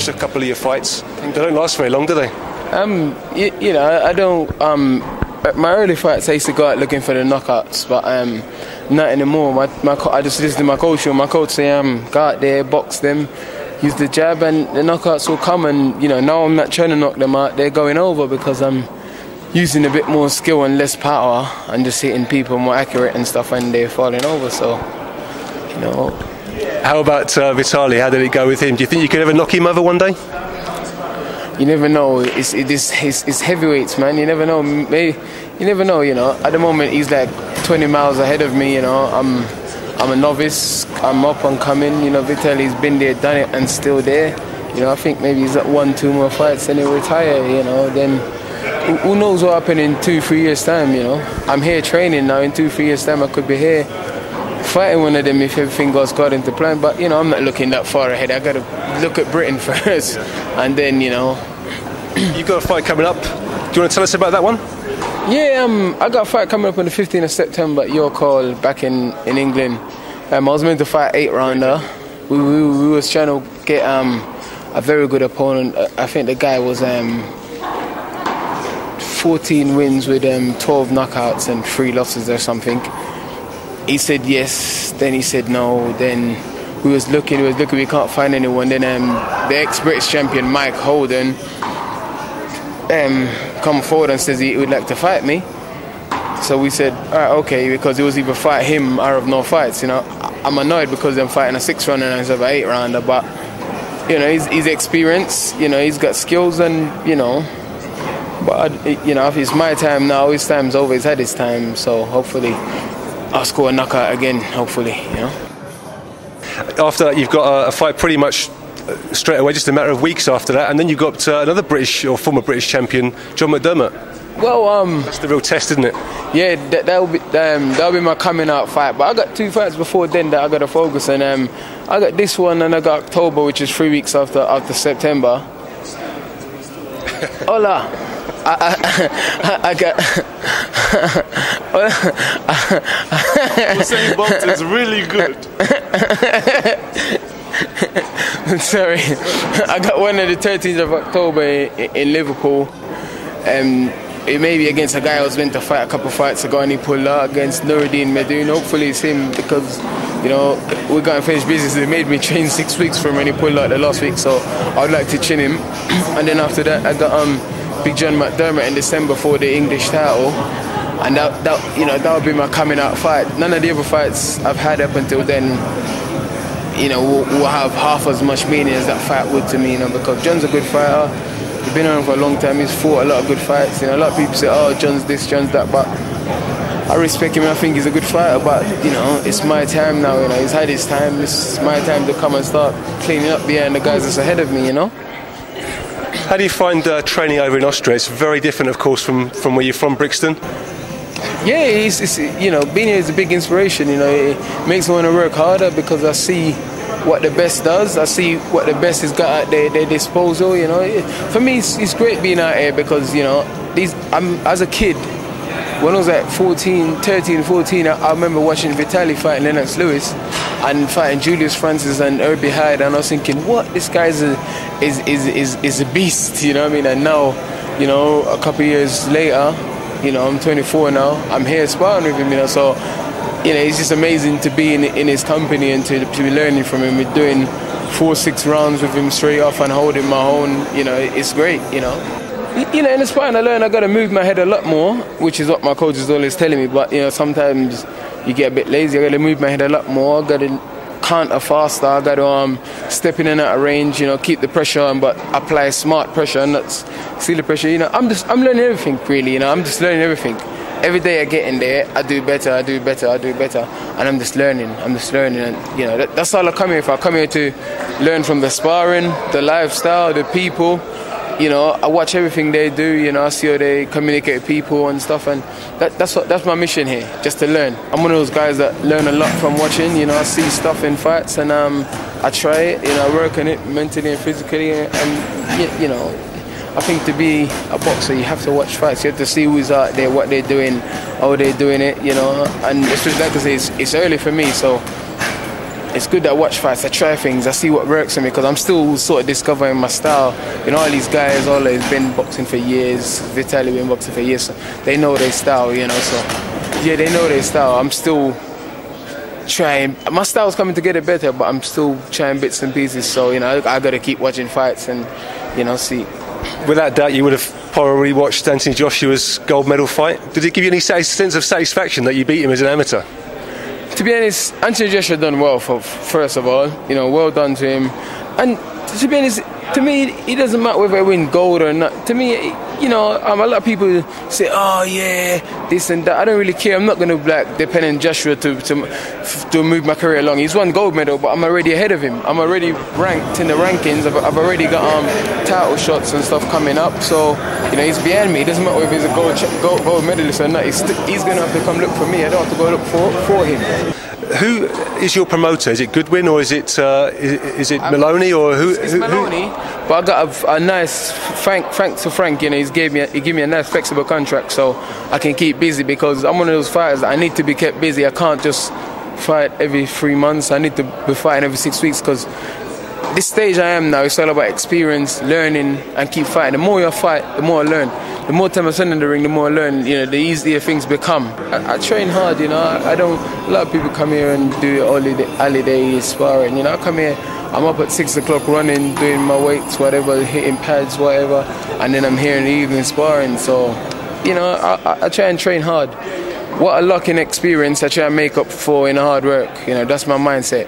watched a couple of your fights. They don't last very long, do they? You know, I don't. My early fights, I used to go out looking for the knockouts, but not anymore. I just listen to my coach. My coach say, go out there, box them, use the jab, and the knockouts will come. And you know, now I'm not trying to knock them out; they're going over because I'm using a bit more skill and less power, and just hitting people more accurate and stuff, and they're falling over. So, you know. How about Vitali? How did it go with him? Do you think you could ever knock him over one day? You never know. It's heavyweights, man. You never know. Maybe, you never know. You know. At the moment, he's like 20 miles ahead of me. You know. I'm a novice. I'm up and coming. You know. Vitali's been there, done it, and still there. You know. I think maybe he's at 1-2 more fights and he'll retire. You know. Then who knows what happen in 2-3 years time? You know. I'm here training now. In 2-3 years time, I could be here fighting one of them if everything goes according to plan. But you know, I'm not looking that far ahead. I got to look at Britain first, and then you know. You've got a fight coming up. Do you want to tell us about that one? Yeah, I got a fight coming up on the 15th of September at your call back in England. I was meant to fight 8-rounder. We was trying to get a very good opponent. I think the guy was 14 wins with 12 knockouts and 3 losses or something. He said yes, then he said no, then we was looking, we can't find anyone. Then the ex-British champion Mike Holden come forward and says he would like to fight me. So we said, all right, okay, because it was either fight him or have no fights. You know, I'm annoyed because I'm fighting a 6-rounder instead of an 8-rounder, but you know, he's experienced, you know, he's got skills, and you know, but you know, if it's my time now, his time's over. He's had his time, so hopefully I'll score a knockout again. Hopefully, you know. After that, you've got a fight pretty much straight away, just a matter of weeks after that, and then you've got another British or former British champion, John McDermott. Well, that's the real test, isn't it? Yeah, that'll be my coming out fight. But I got 2 fights before then that I got to focus on. I got this one, and I got October, which is 3 weeks after September. Hola. I got. Usain Bolt is really good. Sorry, I got one on the 13th of October in Liverpool. It may be against a guy I was meant to fight a couple of fights ago, and he pulled out against Nuruddin Medoun. Hopefully it's him, because you know we're going to finish business. They made me train 6 weeks for him, and he pulled out the last week, so I'd like to chin him. And then after that, I got Big John McDermott in December for the English title, and that would be my coming out fight. None of the other fights I've had up until then, you know, will have half as much meaning as that fight would to me, you know, because John's a good fighter. He's been around for a long time. He's fought a lot of good fights. You know, a lot of people say, "Oh, John's this, John's that," but I respect him. I think he's a good fighter. But you know, it's my time now. You know, he's had his time. It's my time to come and start cleaning up behind the guys that's ahead of me. You know. How do you find training over in Austria? It's very different, of course, from where you're from, Brixton. Yeah, it's you know, being here is a big inspiration. You know, it makes me want to work harder because I see what the best does. I see what the best has got at their disposal. You know, for me, it's great being out here because you know, as a kid, when I was like 13, 14, I remember watching Vitali fighting Lennox Lewis and fighting Julius Francis and Herbie Hyde, and I was thinking, what, this guy's is a beast. You know what I mean? And now, you know, a couple of years later, you know, I'm 24 now. I'm here sparring with him, you know, so, you know, it's just amazing to be in his company and to be learning from him. We're doing 4-6 rounds with him straight off and holding my own. You know, it's great, you know. You know, in the sparring I learned I got to move my head a lot more, which is what my coach is always telling me. But, you know, sometimes you get a bit lazy. I got to move my head a lot more. I got to counter faster. I got to step in and out of range, you know, keep the pressure on, but apply smart pressure and not steal the pressure. You know, I'm learning everything, really. You know, I'm just learning everything. Every day I get in there, I do better, and I'm just learning, and you know, that's all I come here for. I come here to learn from the sparring, the lifestyle, the people. You know, I watch everything they do. You know, I see how they communicate with people and stuff, and that's my mission here, just to learn. I'm one of those guys that learn a lot from watching. You know, I see stuff in fights, and I try it. You know, I work on it mentally and physically, and you know, I think to be a boxer, you have to watch fights. You have to see who's out there, what they're doing, how they're doing it. You know, and especially like I say, it's early for me, so it's good that I watch fights, I try things, I see what works for me, because I'm still sort of discovering my style. You know, all these guys, all they've been boxing for years, Vitali been boxing for years, so they know their style, you know, so yeah, they know their style. I'm still trying, my style's coming to get it better, but I'm still trying bits and pieces, so, you know, I got to keep watching fights and, you know, see. Without doubt, you would have probably watched Anthony Joshua's gold medal fight. Did it give you any sense of satisfaction that you beat him as an amateur? To be honest, Anthony Joshua done well, first of all. You know, well done to him. And to be honest, to me, it doesn't matter whether I win gold or not. To me, you know, a lot of people say, oh yeah, this and that. I don't really care. I'm not going to depend on Joshua to move my career along. He's won gold medal, but I'm already ahead of him. I'm already ranked in the rankings. I've already got title shots and stuff coming up. So, you know, he's behind me. It doesn't matter if he's a gold medalist or not. He's going to have to come look for me. I don't have to go look for him. Who is your promoter? Is it Goodwin or is it Maloney or who? It's Maloney, but I got a nice Frank. You know, he gave me a nice flexible contract, so I can keep busy, because I'm one of those fighters that I need to be kept busy. I can't just fight every 3 months. I need to be fighting every 6 weeks, because this stage I am now, it's all about experience, learning, and keep fighting. The more you fight, the more I learn. The more time I spend in the ring, the more I learn. You know, the easier things become. I train hard. You know, I don't. A lot of people come here and do holiday sparring. You know, I come here. I'm up at 6 o'clock running, doing my weights, whatever, hitting pads, whatever, and then I'm here in the evening sparring. So, you know, I try and train hard. What I lack in experience, I try and make up for in hard work. You know, that's my mindset.